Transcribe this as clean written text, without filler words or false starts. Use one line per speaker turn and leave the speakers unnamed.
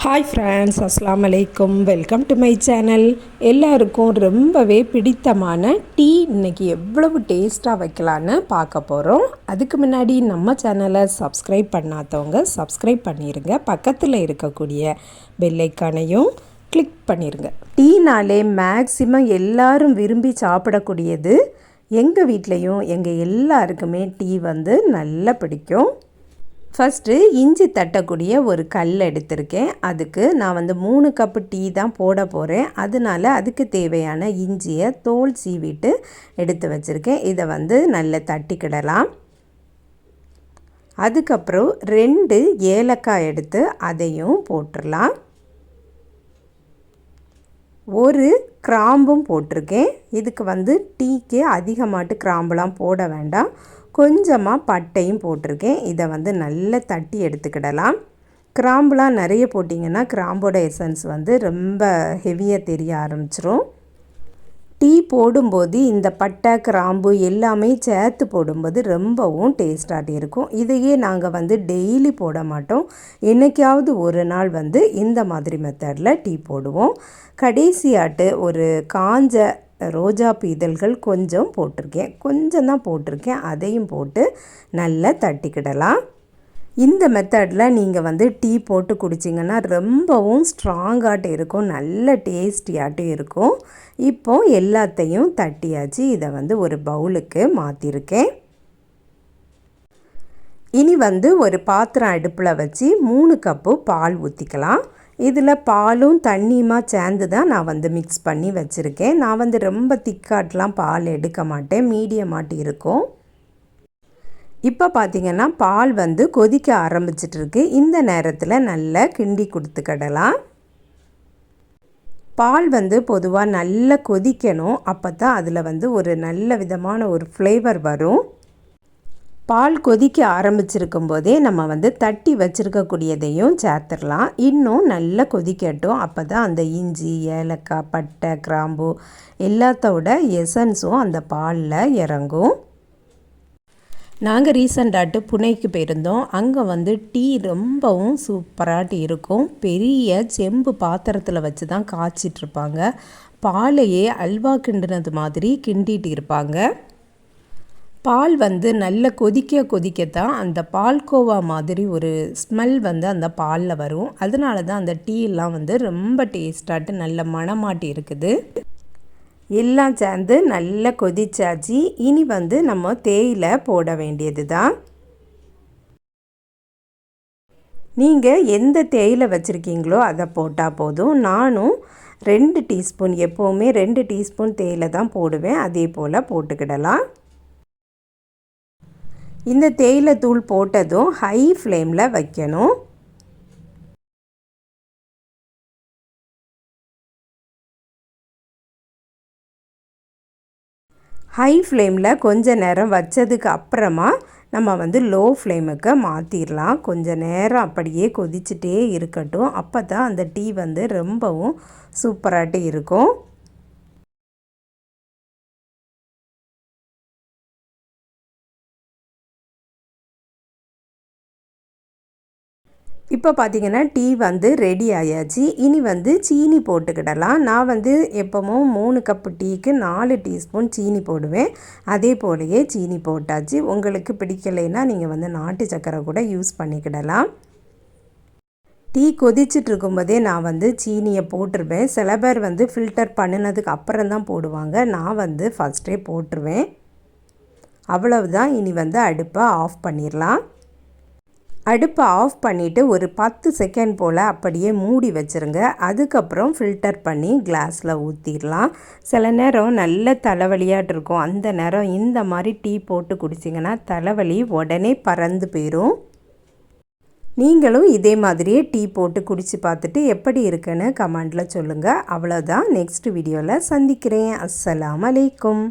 Hi friends, அஸ்ஸலாமு அலைக்கும். Welcome to my channel. எல்லாருக்கும் ரொம்பவே பிடித்தமான டீ இன்றைக்கி எவ்வளவு டேஸ்ட்டாக வைக்கலான்னு பார்க்க போகிறோம். அதுக்கு முன்னாடி நம்ம சேனலை சப்ஸ்கிரைப் பண்ணாதவங்க சப்ஸ்கிரைப் பண்ணிடுங்க. பக்கத்தில் இருக்கக்கூடிய பெல் ஐக்கானையும் கிளிக் பண்ணிடுங்க. டீனாலே மேக்ஸிமம் எல்லாரும் விரும்பி சாப்பிடக்கூடியது. எங்கள் வீட்லேயும் எங்கள் எல்லாருக்குமே டீ நல்லா பிடிக்கும். ஃபஸ்ட்டு இஞ்சி தட்டக்கூடிய ஒரு கல் எடுத்திருக்கேன். அதுக்கு நான் 3 கப்பு டீ தான் போட போகிறேன். அதனால அதுக்கு தேவையான இஞ்சியை தோல் சீவிட்டு எடுத்து வச்சுருக்கேன். இதை நல்லா தட்டிக்கிடலாம். அதுக்கப்புறம் 2 ஏலக்காய் எடுத்து அதையும் போட்டுடலாம். ஒரு கிராம்பும் போட்டிருக்கேன். இதுக்கு டீக்கு அதிகமாட்டு கிராம்புலாம் போட வேண்டாம். கொஞ்சமாக பட்டையும் போட்டிருக்கேன். இதை நல்லா தட்டி எடுத்துக்கிடலாம். கிராம்புலாம் நிறைய போட்டிங்கன்னா கிராம்போட எசன்ஸ் ரொம்ப ஹெவியாக தெரிய ஆரம்பிச்சிரும். டீ போடும்போது இந்த பட்டை கிராம்பு எல்லாமே சேர்த்து போடும்போது ரொம்பவும் டேஸ்டாக இருக்கும். இதையே நாங்கள் டெய்லி போட மாட்டோம். என்றைக்காவது ஒரு நாள் இந்த மாதிரி மெத்தடில் டீ போடுவோம். கடைசியாட்டு ஒரு காஞ்ச ரோஜாப்பூ இதழ்கள் கொஞ்சம் போட்டிருக்கேன். கொஞ்சம் தான் போட்டிருக்கேன். அதையும் போட்டு நல்லா தட்டிக்கிடலாம். இந்த மெத்தடில் நீங்கள் டீ போட்டு குடிச்சிங்கன்னா ரொம்பவும் ஸ்ட்ராங்காட்டு இருக்கும். நல்ல டேஸ்டியாட்டும் இருக்கும். இப்போ எல்லாத்தையும் தட்டியாச்சு. இதை ஒரு பவுலுக்கு மாற்றிருக்கேன். இனி ஒரு பாத்திரம் அடுப்பில் வச்சு 3 கப்பு பால் ஊற்றிக்கலாம். இதில் பாலும் தண்ணியுமா சேர்ந்து தான் நான் மிக்ஸ் பண்ணி வச்சுருக்கேன். நான் ரொம்ப திக்காட்டெலாம் பால் எடுக்க மாட்டேன். மீடியமாட்டு இருக்கும். இப்போ பார்த்திங்கன்னா பால் கொதிக்க ஆரம்பிச்சிட்ருக்கு. இந்த நேரத்தில் நல்லா கிண்டி கொடுத்துக்கிடலாம். பால் பொதுவாக நல்லா கொதிக்கணும். அப்போ தான் அதில் ஒரு நல்ல விதமான ஒரு ஃப்ளேவர் வரும். பால் கொதிக்க ஆரம்பிச்சிருக்கும் போதே நம்ம தட்டி வச்சுருக்கக்கூடியதையும் சேர்த்துடலாம். இன்னும் நல்லா கொதிக்கட்டும். அப்போ தான் அந்த இஞ்சி, ஏலக்காய், பட்டை, கிராம்பு எல்லாத்தோட எசன்ஸும் அந்த பாலில் இறங்கும். நாங்கள் ரீசண்டாட்டு புனேக்கு போயிருந்தோம். அங்கே டீ ரொம்பவும் சூப்பராட்டு இருக்கும். பெரிய செம்பு பாத்திரத்தில் வச்சு தான் காய்ச்சிட்ருப்பாங்க. பாலையே அல்வா கிண்டுனது மாதிரி கிண்டிட்டு இருப்பாங்க. பால் நல்லா கொதிக்கத்தான் அந்த பால்கோவா மாதிரி ஒரு ஸ்மெல் அந்த பாலில் வரும். அதனால தான் அந்த டீலாம் ரொம்ப டேஸ்டாட்டு நல்ல மணமாட்டி இருக்குது. எல்லாம் சேர்ந்து நல்லா கொதிச்சாச்சு. இனி நம்ம தேயிலை போட வேண்டியது தான். நீங்கள் எந்த தேயிலை வச்சுருக்கீங்களோ அதை போட்டால் போதும். நானும் 2 டீஸ்பூன், எப்போவுமே 2 டீஸ்பூன் தேயிலை தான் போடுவேன். அதே போல் போட்டுக்கிடலாம். இந்த தேயிலை தூள் போட்டதும் ஹை ஃப்ளேமில் வைக்கணும். ஹை ஃப்ளேமில் கொஞ்ச நேரம் வச்சதுக்கு அப்புறமா நம்ம லோ ஃப்ளேமுக்கு மாற்றிடலாம். கொஞ்ச நேரம் அப்படியே கொதிச்சுட்டே இருக்கட்டும். அப்போ தான் அந்த டீ ரொம்பவும் சூப்பராட்டு இருக்கும். இப்போ பார்த்திங்கன்னா டீ ரெடி ஆயாச்சு. இனி சீனி போட்டுக்கிடலாம். நான் எப்பவும் 3 கப்பு டீக்கு 4 டீஸ்பூன் சீனி போடுவேன். அதே போலயே சீனி போட்டாச்சு. உங்களுக்கு பிடிக்கலைன்னா நீங்கள் நாட்டு சர்க்கரை கூட யூஸ் பண்ணிக்கிடலாம். டீ கொதிச்சுட்டு இருக்கும்போதே நான் சீனியை போட்டுருவேன். சில பேர் ஃபில்டர் பண்ணினதுக்கு அப்புறம் தான் போடுவாங்க. நான் ஃபஸ்ட்டே போட்டுருவேன். அவ்வளவுதான். இனி அடுப்பை ஆஃப் பண்ணிடலாம். அடுப்பை ஆஃப் பண்ணிவிட்டு ஒரு 10 செகண்ட் போல் அப்படியே மூடி வச்சுருங்க. அதுக்கப்புறம் ஃபில்டர் பண்ணி கிளாஸில் ஊற்றிடலாம். சில நேரம் நல்ல தலைவலியாட்டு இருக்கும். அந்த நேரம் இந்த மாதிரி டீ போட்டு குடிச்சிங்கன்னா தலைவலி உடனே பறந்து போயிடும். நீங்களும் இதே மாதிரியே டீ போட்டு குடித்து பார்த்துட்டு எப்படி இருக்குன்னு கமெண்டில் சொல்லுங்கள். அவ்வளோதான். நெக்ஸ்ட் வீடியோவில் சந்திக்கிறேன். அஸ்ஸலாமு அலைக்கும்.